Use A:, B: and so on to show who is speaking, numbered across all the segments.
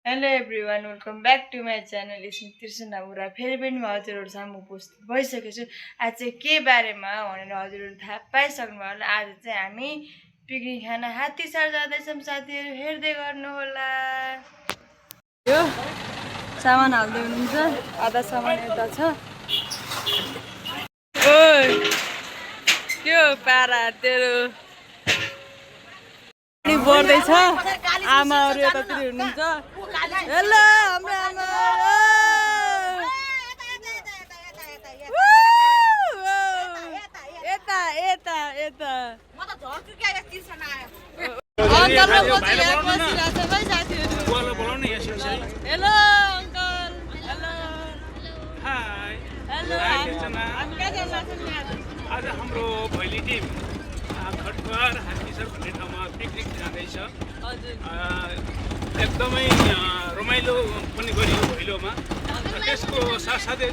A: Hello everyone welcome back to my channel स्मिथ त्रिसुना बुढा फेरि पनि म हजुरहरू सामु उपस्थित भइसकेको छु। आज चाहिँ के बारेमा भनेर हजुरहरू थाहा पाइसक्नुभयो होला। आज चाहिँ हामी पिकनिक खान हात्तीसार जाँदैछौँ। साथीहरू हेर्दै गर्नुहोला। यो सामान हाल्दै हुनुहुन्छ, आधा सामान यता छ। ओइ के हो पारा तेरो पानी पर्दैछ। आमाहरू यतातिर हुनुहुन्छ। हेलो हाम्रो आमा। यता यता यता अङ्कल र म चाहिँ यहाँ बसिरहेको छ है साथीहरू। Hello uncle. Hello
B: hi
A: hello हामी कहाँ जान्छौँ यहाँ?
B: आज हाम्रो भैली टिम खटखर हात्तीसर भन्ने ठाउँमा पिकनिक जाँदैछ।
A: हजुर
B: एकदमै रमाइलो पनि गरियो भैलोमा। त्यसको साथसाथै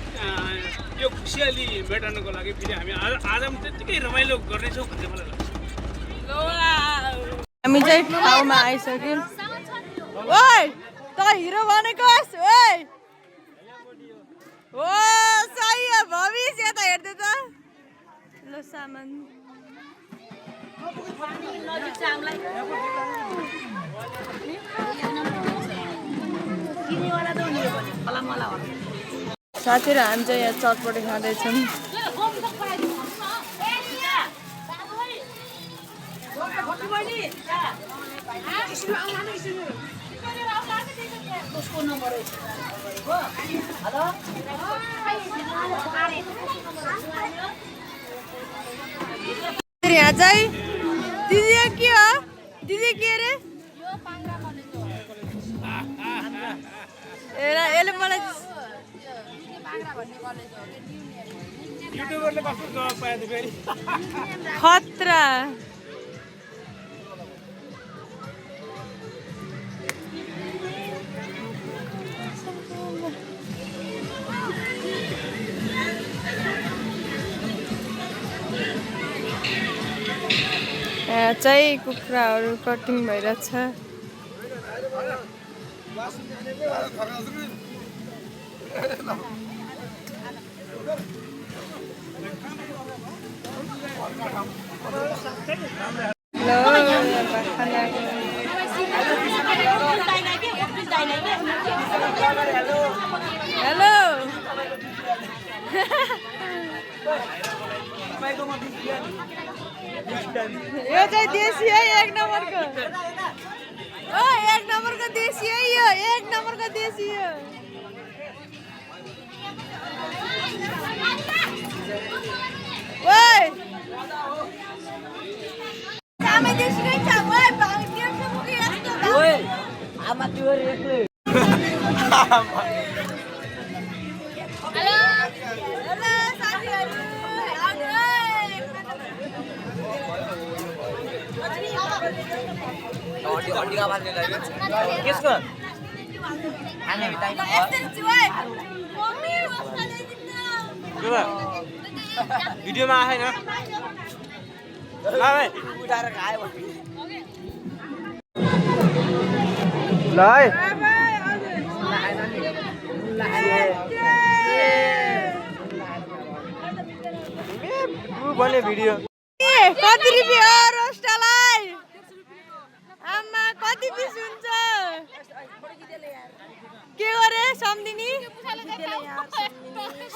B: यो खुसियाली मेटाउनको लागि फेरि हामी आज पनि त्यत्तिकै रमाइलो गर्नेछौँ भन्ने मलाई लाग्छ।
A: हामी चाहिँ ठाउँमा आइसक्यौँ। ओइ त हिरो बनेको होस्। ओइ ओ सही हो भविष्य यता हेर्दै त ल सामान साथीहरू हामी चाहिँ यहाँ चटपटी खाँदैछौँ। यहाँ चाहिँ दिदी के हो? दिदी के अरे? यसले मलाई
B: युट्युबरले कस्तो जवाब पायो त फेरि?
A: खतरा। यहाँ चाहिँ कुखुराहरू कटिङ भइरहेछ। हेलो यो चाहिँ देशी है एक नम्बरको। ओ एक नम्बरको देशी है यो, एक नम्बरको देशी हो। ओइ आमा देशी नै छ। ओइ भाग्य मुखी यस्तो। ओइ आमा त्यो एक्लै। हेलो हेलो साथीहरू
C: किसको भिडियोमा आएन उठाएर खायो ल है बने भिडियो
A: कति रुपियाँ रोस्टलाई? आमा कति पिस हुन्छ? के गरे सम्धिनी?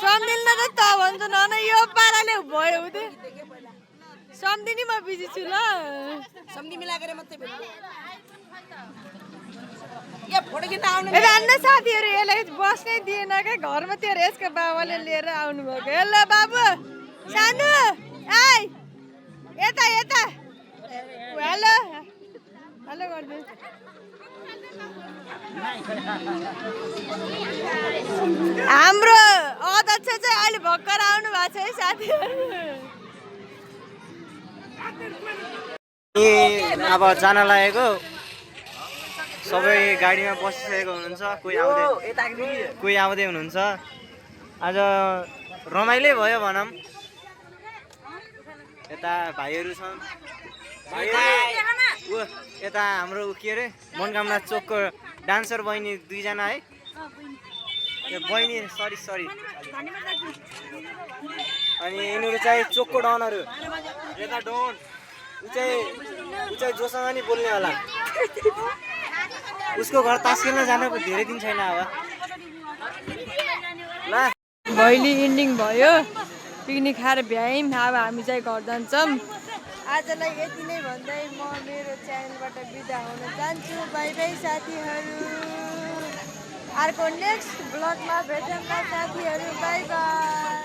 A: सम्धिन त भन्छ न यो पाराले भयो उतै। सम्धिनी म बिजी छु ल।
D: सम्धि मिलाएर मात्रै भेट्यो या फोटो खिच्न आउनु
A: यता साथीहरू यसलाई बस्नै दिएन क्या घरमा। त्यो यसको बाबाले लिएर आउनु भएको। हेलो बाबु सानु आइ यता यता। हेलो हेलो गर्दै हाम्रो अध्यक्ष चाहिँ अहिले भर्खर आउनु भएको छ है साथीहरू।
C: अब जान लागेको सबै गाडीमा बसिसकेको हुनुहुन्छ। कोही आउँदै हुनुहुन्छ। आज रमाइलो भयो भनौँ। यता भाइहरू छन्। भाइहरू यता हाम्रो के अरे मनकामना चोकको डान्सर बहिनी 2 जना है ए बहिनी सरी अनि यिनीहरू चाहिँ चोकको डनहरू यता डन ऊ चाहिँ जोसँग नि बोल्ने होला उसको घर तास्केलमा जानु धेरै दिन छैन अब ल
A: भैली इन्डिङ भयो पिकनिक खाएर भ्यायौँ अब हामी चाहिँ घर जान्छौँ आजलाई यति नै भन्दै म मेरो च्यानलबाट बिदा हुन चाहन्छु बाई बाई साथीहरू अर्को नेक्स्ट ब्लगमा भेटौँला साथीहरू बाई बाई